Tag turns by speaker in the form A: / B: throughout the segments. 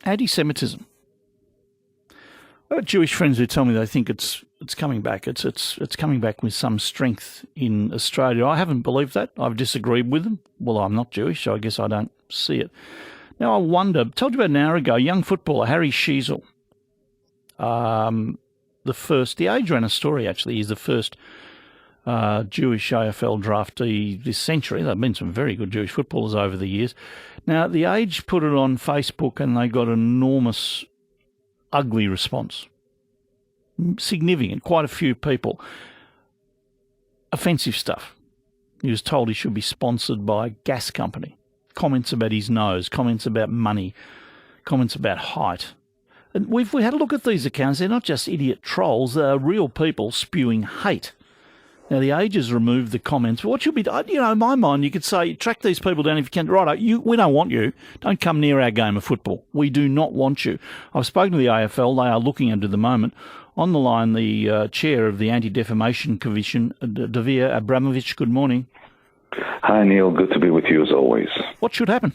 A: Anti-Semitism. I've got Jewish friends who tell me they think it's coming back. It's coming back with some strength in Australia. I haven't believed that. I've disagreed with them. Well, I'm not Jewish, so I guess I don't see it. Now, I wonder, I told you about an hour ago, young footballer Harry Sheezel, the Age ran a story actually, he's the first Jewish AFL draftee this century. There have been some very good Jewish footballers over the years. Now, the Age put it on Facebook and they got an enormous, ugly response. Significant, quite a few people. Offensive stuff. He was told he should be sponsored by a gas company. Comments about his nose, comments about money, comments about height. And we had a look at these accounts. They're not just idiot trolls. They're real people spewing hate. Now, the Age has removed the comments. What should be done? You know, in my mind, you could say, track these people down if you can. Right, we don't want you. Don't come near our game of football. We do not want you. I've spoken to the AFL. They are looking at it at the moment. On the line, the chair of the Anti-Defamation Commission, Dvir Abramovich. Good morning.
B: Hi, Neil. Good to be with you as always.
A: What should happen?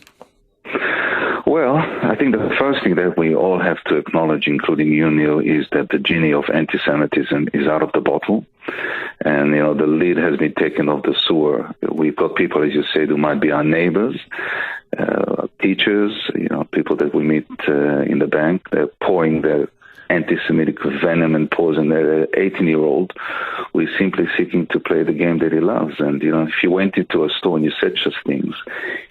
B: Well, I think the first thing that we all have to acknowledge, including you, Neil, is that the genie of anti-Semitism is out of the bottle. And, you know, the lid has been taken off the sewer. We've got people, as you said, who might be our neighbors, teachers, you know, people that we meet in the bank. They're pouring their anti-Semitic venom and poison at an 18-year-old who is simply seeking to play the game that he loves. And, you know, if you went into a store and you said such things,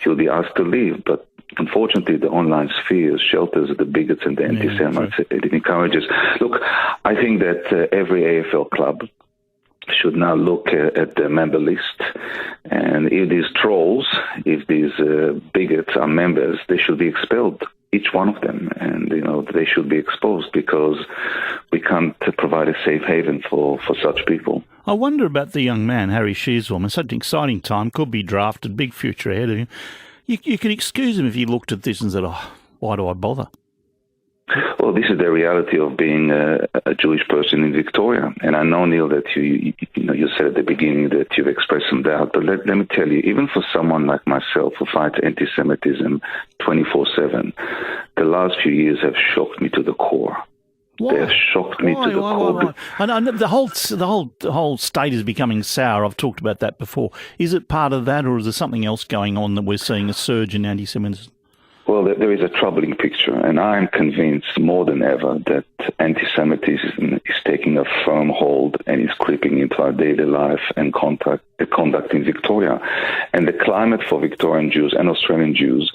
B: he'll be asked to leave. But unfortunately, the online sphere shelters the bigots and the anti-Semites. It encourages. Look, I think that every AFL club should now look at the member list. And if these trolls, if these bigots are members, they should be expelled. Each one of them, and you know they should be exposed because we can't provide a safe haven for such people.
A: I wonder about the young man, Harry Sheezel. It's such an exciting time, could be drafted, big future ahead of him. You could excuse him if he looked at this and said, "Oh, why do I bother?"
B: Well, this is the reality of being a Jewish person in Victoria. And I know, Neil, that you said at the beginning that you've expressed some doubt. But let me tell you, even for someone like myself who fights anti-Semitism 24/7, the last few years have shocked me to the core.
A: Why?
B: They have shocked me to the core.
A: Why? And the whole state is becoming sour. I've talked about that before. Is it part of that, or is there something else going on that we're seeing a surge in anti-Semitism?
B: Well, there is a troubling picture, and I am convinced more than ever that anti-Semitism is taking a firm hold and is creeping into our daily life and conduct in Victoria. And the climate for Victorian Jews and Australian Jews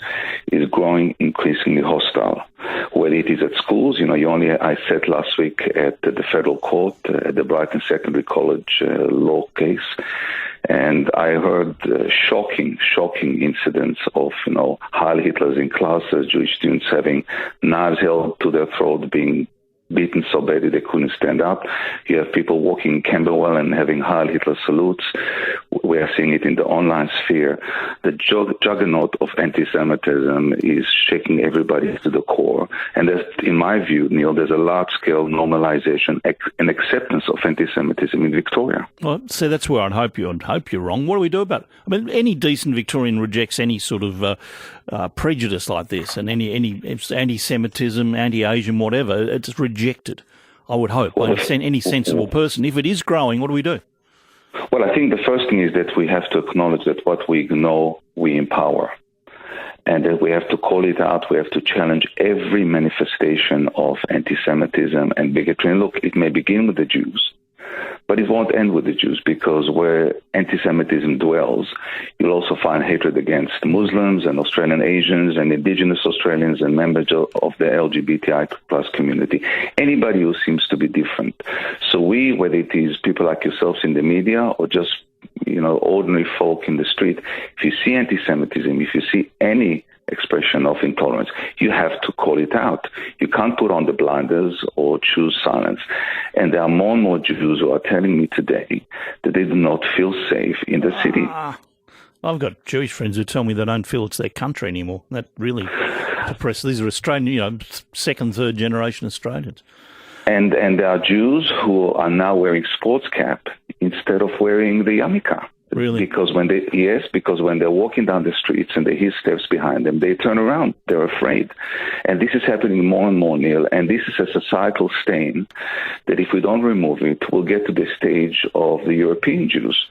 B: is growing increasingly hostile. Whether it is at schools, you know, I sat last week at the federal court at the Brighton Secondary College law case. And I heard shocking incidents of, you know, Heil Hitlers in classes, Jewish students having knives held to their throat, being beaten so badly they couldn't stand up. You have people walking in Camberwell and having Heil Hitler salutes. We are seeing it in the online sphere. The juggernaut of anti-Semitism is shaking everybody to the core. And in my view, Neil, there's a large-scale normalization and acceptance of anti-Semitism in Victoria.
A: Well, see, that's where I'd hope you're wrong. What do we do about it? I mean, any decent Victorian rejects any sort of prejudice like this, and any anti-Semitism, anti-Asian, whatever. It's rejected, I would hope, by any sensible person. If it is growing, what do we do?
B: Well, I think the first thing is that we have to acknowledge that what we ignore, we empower. And that we have to call it out. We have to challenge every manifestation of anti-Semitism and bigotry. And look, it may begin with the Jews, but it won't end with the Jews, because where anti-Semitism dwells, you'll also find hatred against Muslims and Australian Asians and Indigenous Australians and members of the LGBTI plus community. Anybody who seems to be different. So whether it is people like yourselves in the media or just, you know, ordinary folk in the street, if you see anti-Semitism, if you see any expression of intolerance, you have to call it out. You can't put on the blinders or choose silence. And there are more and more Jews who are telling me today that they do not feel safe in the city.
A: I've got Jewish friends who tell me they don't feel it's their country anymore. That really depresses. These are Australian, you know, second, third generation Australians.
B: And there are Jews who are now wearing sports cap instead of wearing the yarmulke.
A: Really?
B: Because when they're walking down the streets and they hear steps behind them, they turn around. They're afraid. And this is happening more and more, Neil. And this is a societal stain that if we don't remove it, we'll get to the stage of the European Jews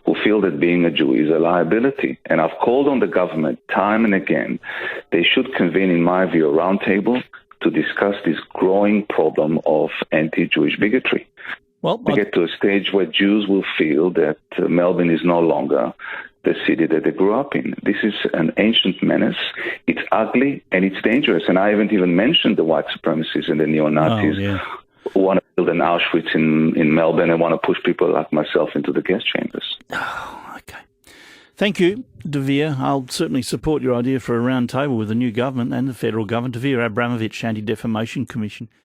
B: who feel that being a Jew is a liability. And I've called on the government time and again. They should convene, in my view, a roundtable to discuss this growing problem of anti-Jewish bigotry.
A: Well,
B: we get to a stage where Jews will feel that Melbourne is no longer the city that they grew up in. This is an ancient menace. It's ugly and it's dangerous. And I haven't even mentioned the white supremacists and the neo-Nazis who want to build an Auschwitz in Melbourne and want to push people like myself into the gas chambers.
A: Oh, okay. Thank you, Dvir. I'll certainly support your idea for a round table with the new government and the federal government. Dvir Abramovich, Anti-Defamation Commission.